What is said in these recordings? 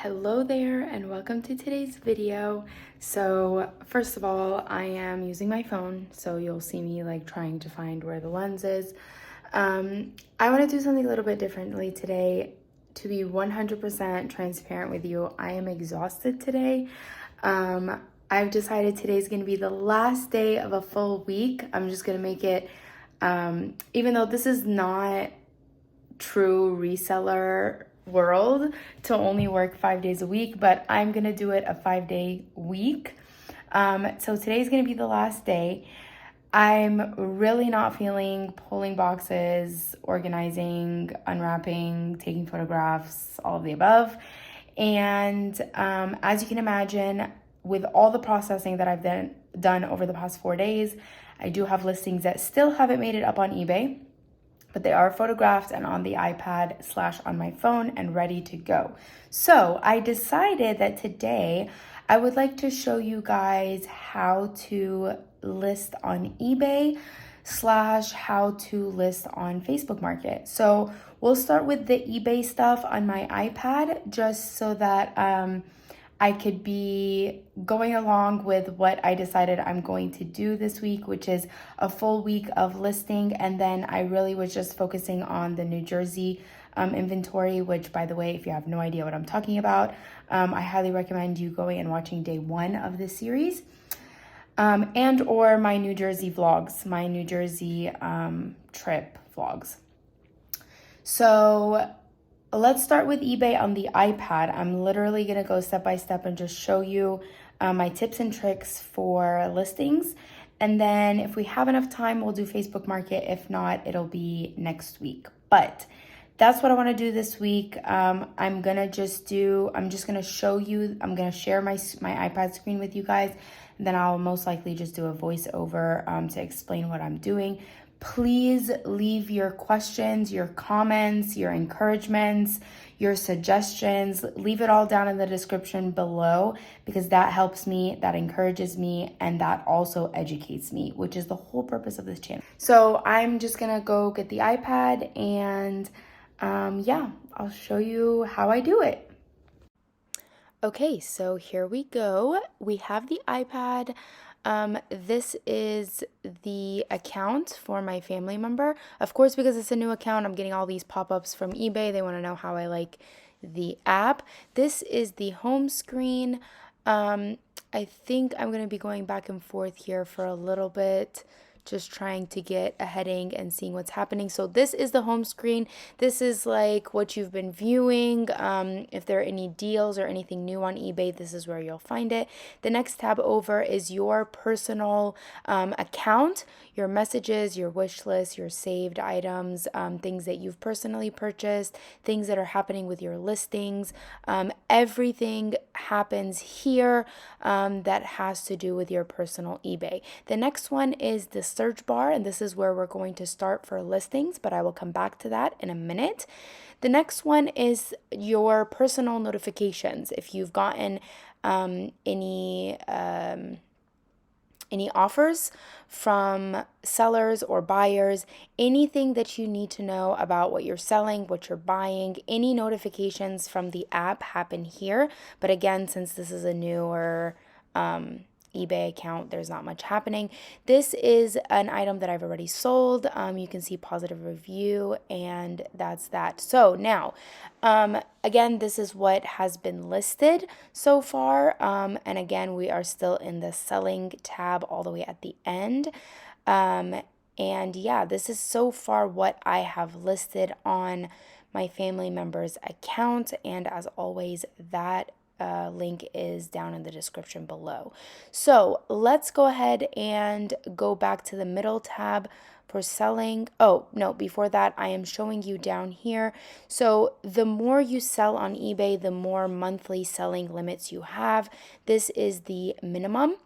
Hello there and welcome to today's video. So first of all, I am using my phone, so you'll see me like trying to find where the lens is. I want to do something a little bit differently today. To be 100% transparent with you, I am exhausted today. I've decided today's going to be the last day of a full week. I'm just going to make it, even though this is not true reseller world to only work 5 days a week, but I'm gonna do it a 5-day week. So today's gonna be the last day. I'm really not feeling pulling boxes, organizing, unwrapping, taking photographs, all of the above. And as you can imagine, with all the processing that I've done over the past 4 days, I do have listings that still haven't made it up on eBay, but they are photographed and on the iPad / on my phone and ready to go. So I decided that today I would like to show you guys how to list on eBay / how to list on Facebook Market. So we'll start with the eBay stuff on my iPad just so that I could be going along with what I decided I'm going to do this week, which is a full week of listing. And then I really was just focusing on the New Jersey inventory, which, by the way, if you have no idea what I'm talking about, I highly recommend you going and watching day 1 of this series. And or my New Jersey vlogs, my New Jersey trip vlogs. So let's start with eBay on the iPad. I'm literally going to go step by step and just show you my tips and tricks for listings. And then if we have enough time, we'll do Facebook Market. If not, it'll be next week. But that's what I want to do this week. I'm just going to show you, I'm going to share my iPad screen with you guys. And then I'll most likely just do a voiceover to explain what I'm doing. Please leave your questions, your comments, your encouragements, your suggestions. Leave it all down in the description below because that helps me, that encourages me, and that also educates me, which is the whole purpose of this channel. So I'm just gonna go get the iPad and yeah, I'll show you how I do it. Okay, so here we go. We have the iPad. This is the account for my family member. Of course, because it's a new account, I'm getting all these pop-ups from eBay. They want to know how I like the app. This is the home screen. I think I'm going to be going back and forth here for a little bit, just trying to get a heading and seeing what's happening. So this is the home screen. This is like what you've been viewing. If there are any deals or anything new on eBay, this is where you'll find it. The next tab over is your personal account, your messages, your wish list, your saved items, things that you've personally purchased, things that are happening with your listings. Everything happens here that has to do with your personal eBay. The next one is the search bar, and this is where we're going to start for listings, but I will come back to that in a minute. The next one is your personal notifications. If you've gotten any offers from sellers or buyers, anything that you need to know about what you're selling, what you're buying, any notifications from the app happen here. But again, since this is a newer eBay account, there's not much happening. This is an item that I've already sold. You can see positive review, and that's that. So now, again, this is what has been listed so far. And again, we are still in the selling tab all the way at the end. And yeah, this is so far what I have listed on my family member's account. And as always, that link is down in the description below. So let's go ahead and go back to the middle tab for selling. Oh, no, before that, I am showing you down here. So the more you sell on eBay, the more monthly selling limits you have. This is the minimum.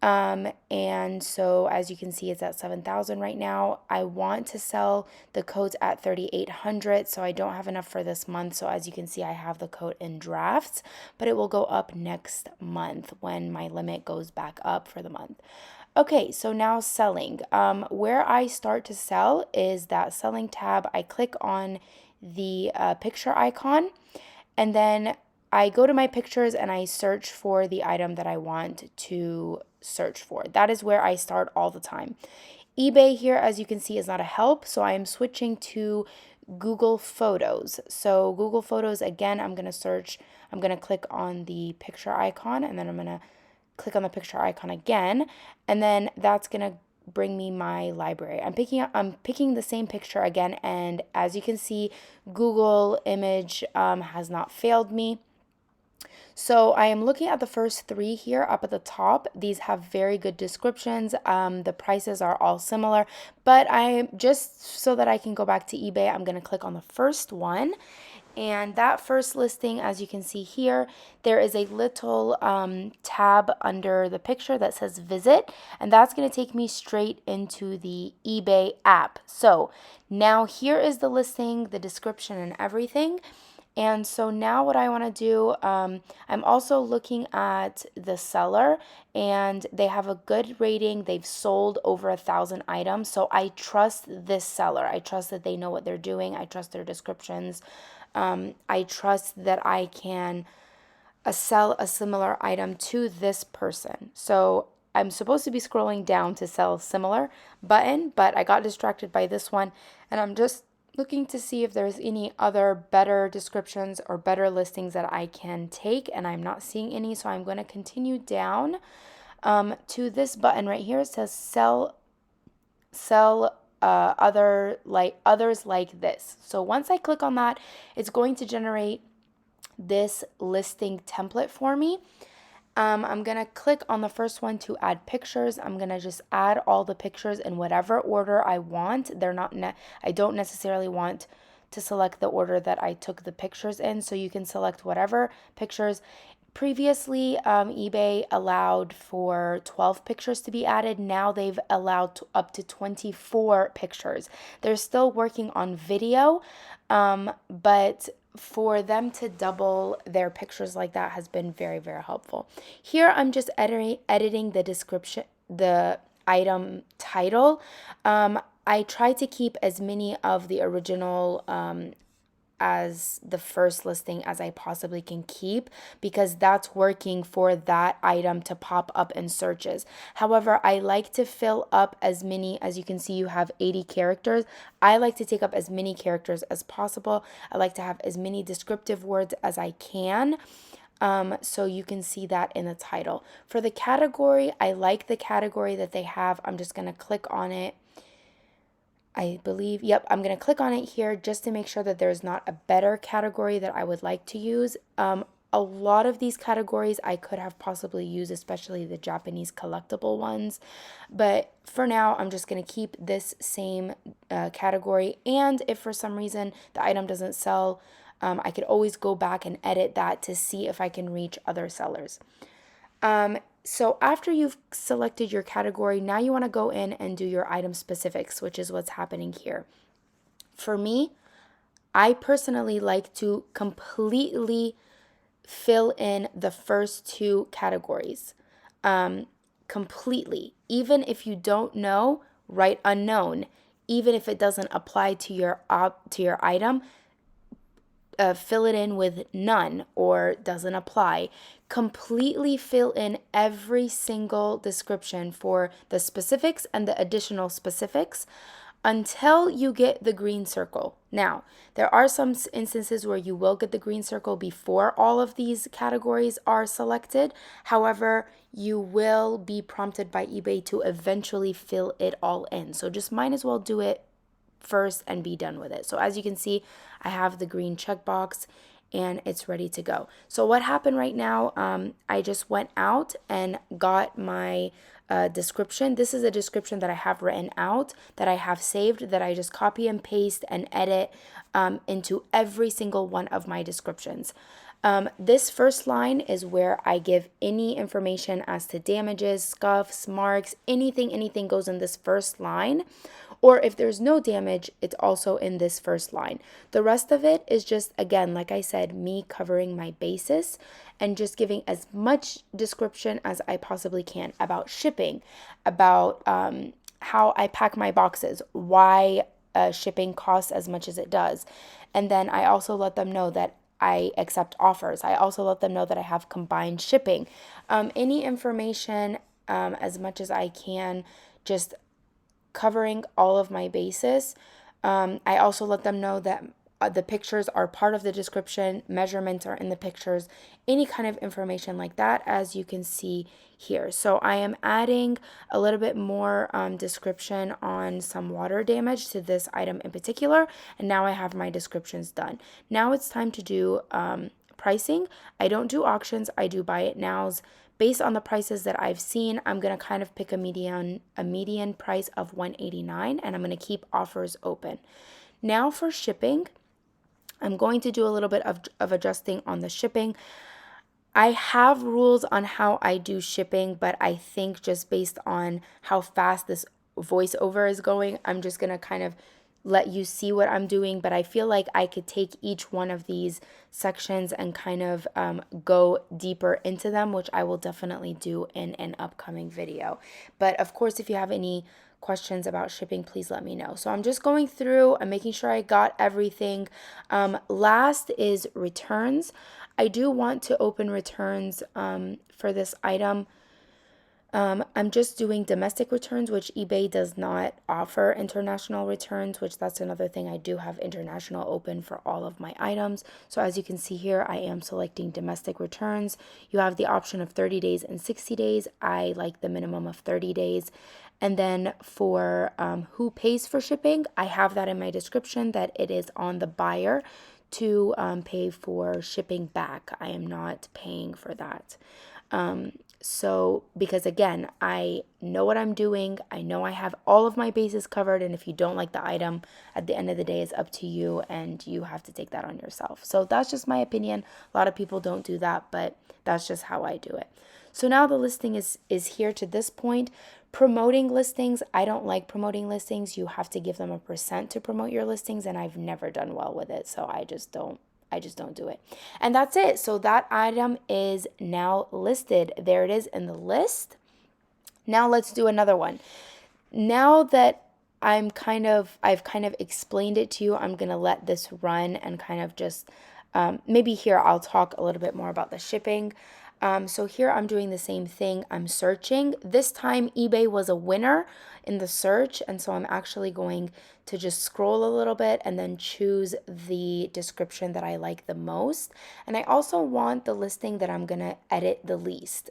And so as you can see, it's at 7,000 right now. I want to sell the coats at 3,800, so I don't have enough for this month. So as you can see, I have the coat in drafts, but it will go up next month when my limit goes back up for the month. Okay, so now selling. Where I start to sell is that selling tab. I click on the picture icon, and then I go to my pictures and I search for the item that I want to search for. That is where I start all the time. eBay here, as you can see, is not a help, so I am switching to Google Photos. So Google Photos, again, I'm going to click on the picture icon, and then I'm going to click on the picture icon again, and then that's going to bring me my library. I'm picking the same picture again, and as you can see, Google image has not failed me. So I am looking at the first three here up at the top. These have very good descriptions. The prices are all similar, but I just so that I can go back to eBay, I'm going to click on the first one. And that first listing, as you can see here, there is a little tab under the picture that says visit, and that's going to take me straight into the eBay app. So now here is the listing, the description, and everything. And so now what I want to do, I'm also looking at the seller, and they have a good rating. They've sold over 1,000 items. So I trust this seller. I trust that they know what they're doing. I trust their descriptions. I trust that I can sell a similar item to this person. So I'm supposed to be scrolling down to sell similar button, but I got distracted by this one, and I'm just looking to see if there's any other better descriptions or better listings that I can take, and I'm not seeing any, so I'm going to continue down to this button right here. It says sell others like this. So once I click on that, it's going to generate this listing template for me. I'm going to click on the first one to add pictures. I'm going to just add all the pictures in whatever order I want. I don't necessarily want to select the order that I took the pictures in, so you can select whatever pictures. Previously, eBay allowed for 12 pictures to be added. Now they've allowed up to 24 pictures. They're still working on video, but for them to double their pictures like that has been very, very helpful. Here, I'm just editing the description, the item title. I try to keep as many of the original as the first listing as I possibly can keep, because that's working for that item to pop up in searches. However, I like to fill up as many, as you can see, you have 80 characters. I like to take up as many characters as possible. I like to have as many descriptive words as I can. So you can see that in the title. For the category, I like the category that they have. I'm just going to click on it. I believe, yep, I'm going to click on it here just to make sure that there's not a better category that I would like to use. A lot of these categories I could have possibly used, especially the Japanese collectible ones. But for now, I'm just going to keep this same category. And if for some reason the item doesn't sell, I could always go back and edit that to see if I can reach other sellers. So after you've selected your category, now you want to go in and do your item specifics, which is what's happening here. For me, I personally like to completely fill in the first two categories. Completely. Even if you don't know, write unknown. Even if it doesn't apply to your item, fill it in with none or doesn't apply. Completely fill in every single description for the specifics and the additional specifics until you get the green circle. Now, there are some instances where you will get the green circle before all of these categories are selected. However, you will be prompted by eBay to eventually fill it all in. So just might as well do it first and be done with it. So as you can see, I have the green checkbox and it's ready to go. So what happened right now, I just went out and got my description. This is a description that I have written out, that I have saved, that I just copy and paste and edit into every single one of my descriptions. This first line is where I give any information as to damages, scuffs, marks, anything goes in this first line. Or if there's no damage, it's also in this first line. The rest of it is just, again, like I said, me covering my basis and just giving as much description as I possibly can about shipping, about how I pack my boxes, why shipping costs as much as it does. And then I also let them know that I accept offers. I also let them know that I have combined shipping. Any information, as much as I can, just covering all of my bases. I also let them know that the pictures are part of the description, measurements are in the pictures, any kind of information like that, as you can see here. So I am adding a little bit more description on some water damage to this item in particular, and now I have my descriptions done. Now it's time to do pricing. I don't do auctions, I do buy it nows. Based on the prices that I've seen, I'm going to kind of pick a median price of $189, and I'm going to keep offers open. Now for shipping, I'm going to do a little bit of adjusting on the shipping. I have rules on how I do shipping, but I think just based on how fast this voiceover is going, I'm just going to kind of let you see what I'm doing. But I feel like I could take each one of these sections and kind of go deeper into them, which I will definitely do in an upcoming video. But of course, if you have any questions about shipping, please let me know. So I'm just going through, I'm making sure I got everything. Last is returns. I do want to open returns for this item. I'm just doing domestic returns, which eBay does not offer international returns, which that's another thing. I do have international open for all of my items. So as you can see here, I am selecting domestic returns. You have the option of 30 days and 60 days. I like the minimum of 30 days. And then for who pays for shipping, I have that in my description that it is on the buyer to pay for shipping back. I am not paying for that. So, because again, I know what I'm doing. I know I have all of my bases covered. And if you don't like the item, at the end of the day, it's up to you and you have to take that on yourself. So that's just my opinion. A lot of people don't do that, but that's just how I do it. So now the listing is here to this point. Promoting listings, I don't like promoting listings. You have to give them a percent to promote your listings, and I've never done well with it. So I just don't do it. And that's it. So that item is now listed. There it is in the list. Now let's do another one. Now that I've kind of explained it to you, I'm going to let this run and kind of just, maybe here I'll talk a little bit more about the shipping. So here I'm doing the same thing. I'm searching. This time eBay was a winner in the search. And so I'm actually going to just scroll a little bit and then choose the description that I like the most. And I also want the listing that I'm going to edit the least.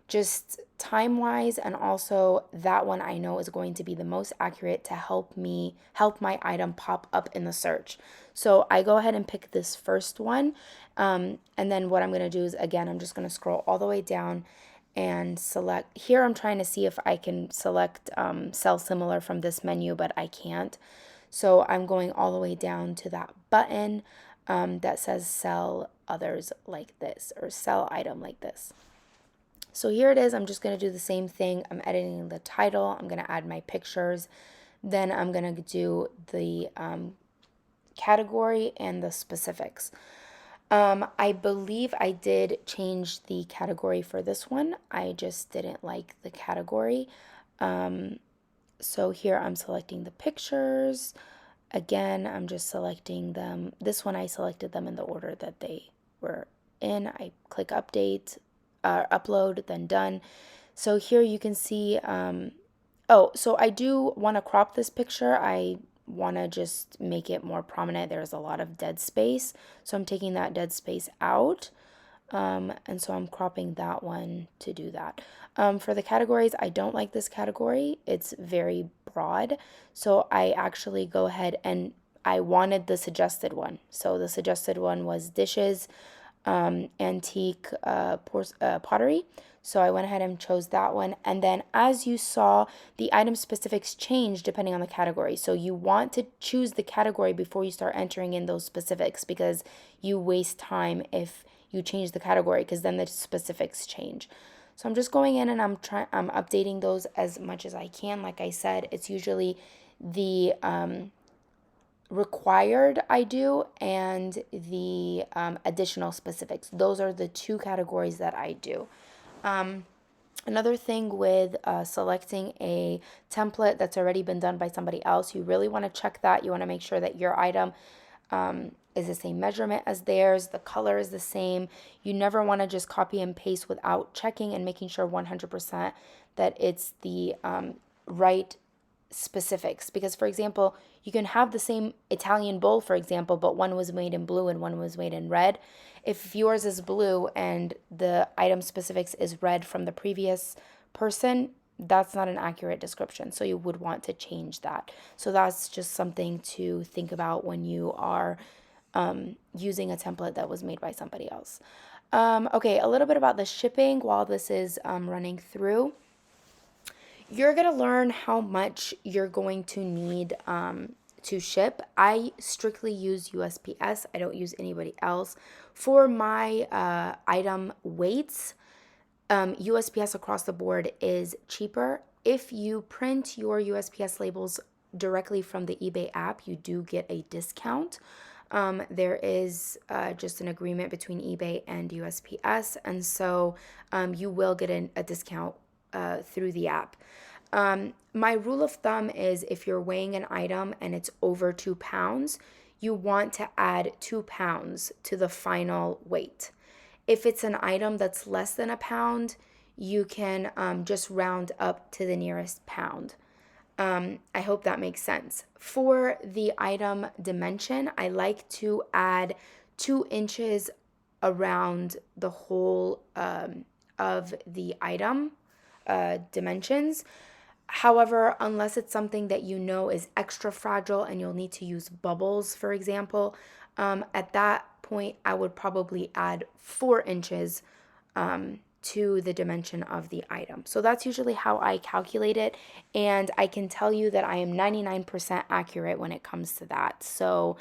Just time-wise, and also that one I know is going to be the most accurate to help my item pop up in the search. So I go ahead and pick this first one, and then what I'm going to do is, again, I'm just going to scroll all the way down and select. Here I'm trying to see if I can select sell similar from this menu, but I can't. So I'm going all the way down to that button that says sell others like this, or sell item like this. So here it is. I'm just going to do the same thing. I'm editing the title. I'm going to add my pictures. Then I'm going to do the category and the specifics. I believe I did change the category for this one. I just didn't like the category. So here I'm selecting the pictures. Again, I'm just selecting them. This one I selected them in the order that they were in. I click update. Upload, then done. So here you can see, so I do want to crop this picture. I want to just make it more prominent. There's a lot of dead space, so I'm taking that dead space out, and so I'm cropping that one to do that. For the categories, I don't like this category. It's very broad, so I actually go ahead and I wanted the suggested one. So the suggested one was dishes, antique pottery. So I went ahead and chose that one. And then as you saw, the item specifics change depending on the category. So you want to choose the category before you start entering in those specifics, because you waste time if you change the category, because then the specifics change. So I'm just going in and I'm updating those as much as I can. Like I said, it's usually the required I do and the additional specifics. Those are the two categories that I do. Another thing with selecting a template that's already been done by somebody else, you really want to check that. You want to make sure that your item is the same measurement as theirs, the color is the same. You never want to just copy and paste without checking and making sure 100% that it's the right specifics. Because, for example, you can have the same Italian bowl, for example, but one was made in blue and one was made in red. If yours is blue and the item specifics is red from the previous person, that's not an accurate description. So you would want to change that. So that's just something to think about when you are using a template that was made by somebody else. Okay, a little bit about the shipping while this is running through. You're going to learn how much you're going to need to ship. I strictly use USPS. I don't use anybody else. For my item weights, USPS across the board is cheaper. If you print your USPS labels directly from the eBay app, you do get a discount. There is just an agreement between eBay and USPS, and so you will get a discount through the app. My rule of thumb is if you're weighing an item and it's over 2 pounds, you want to add 2 pounds to the final weight. If it's an item that's less than a pound, you can just round up to the nearest pound. I hope that makes sense. For the item dimension, I like to add 2 inches around the whole of the item dimensions. However, unless it's something that you know is extra fragile and you'll need to use bubbles, for example, at that point, I would probably add 4 inches to the dimension of the item. So that's usually how I calculate it, and I can tell you that I am 99% accurate when it comes to that. So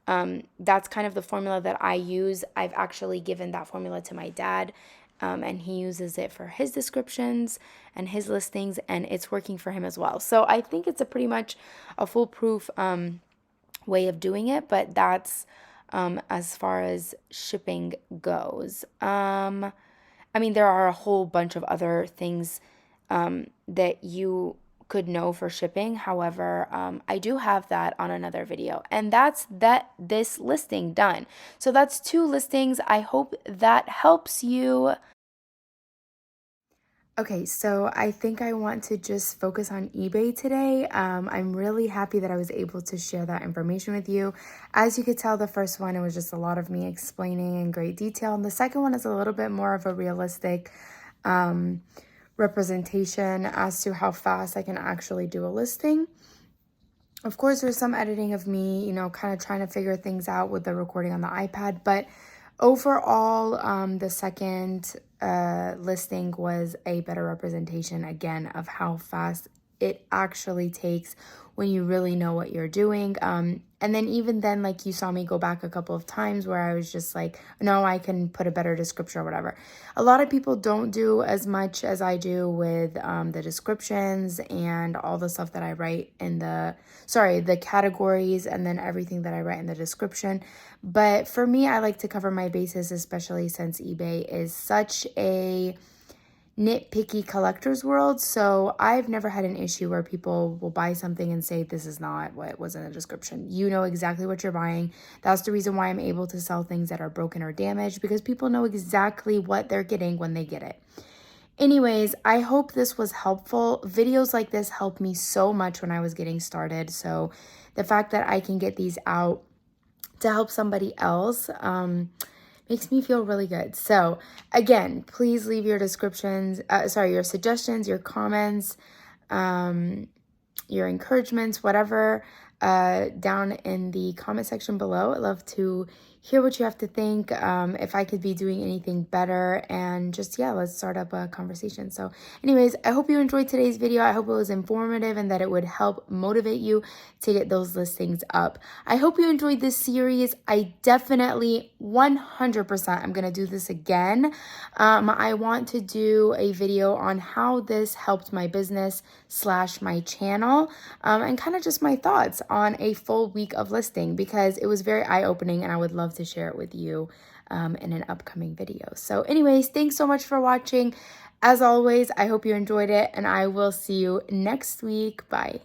that's kind of the formula that I use. I've actually given that formula to my dad, and he uses it for his descriptions and his listings, and it's working for him as well. So I think it's a pretty much a foolproof way of doing it, but that's as far as shipping goes. I mean, there are a whole bunch of other things that you could know for shipping. However, I do have that on another video, and that's this listing done. So that's 2 listings. I hope that helps you. Okay, so I think I want to just focus on eBay today. I'm really happy that I was able to share that information with you. As you could tell, the first one, it was just a lot of me explaining in great detail. And the second one is a little bit more of a realistic representation as to how fast I can actually do a listing. Of course, there's some editing of me, you know, kind of trying to figure things out with the recording on the iPad. But overall, the second listing was a better representation, again, of how fast it actually takes when you really know what you're doing. And then even then, like, you saw me go back a couple of times where I was just like, no, I can put a better description or whatever. A lot of people don't do as much as I do with the descriptions and all the stuff that I write in the categories and then everything that I write in the description. But for me, I like to cover my bases, especially since eBay is such a nitpicky collector's world. So I've never had an issue where people will buy something and say, this is not what was in the description. You know exactly what you're buying. That's the reason why I'm able to sell things that are broken or damaged, because people know exactly what they're getting when they get it. Anyways, I hope this was helpful. Videos like this helped me so much when I was getting started. So the fact that I can get these out to help somebody else makes me feel really good. So again, please leave your your suggestions, your comments, your encouragements, whatever, down in the comment section below. I'd love to hear what you have to think, if I could be doing anything better, and just, yeah, let's start up a conversation. So anyways, I hope you enjoyed today's video. I hope it was informative and that it would help motivate you to get those listings up. I hope you enjoyed this series. I definitely 100% I'm going to do this again. I want to do a video on how this helped my business / my channel, and kind of just my thoughts on a full week of listing, because it was very eye-opening and I would love to share it with you in an upcoming video. So anyways, thanks so much for watching. As always, I hope you enjoyed it, and I will see you next week. Bye.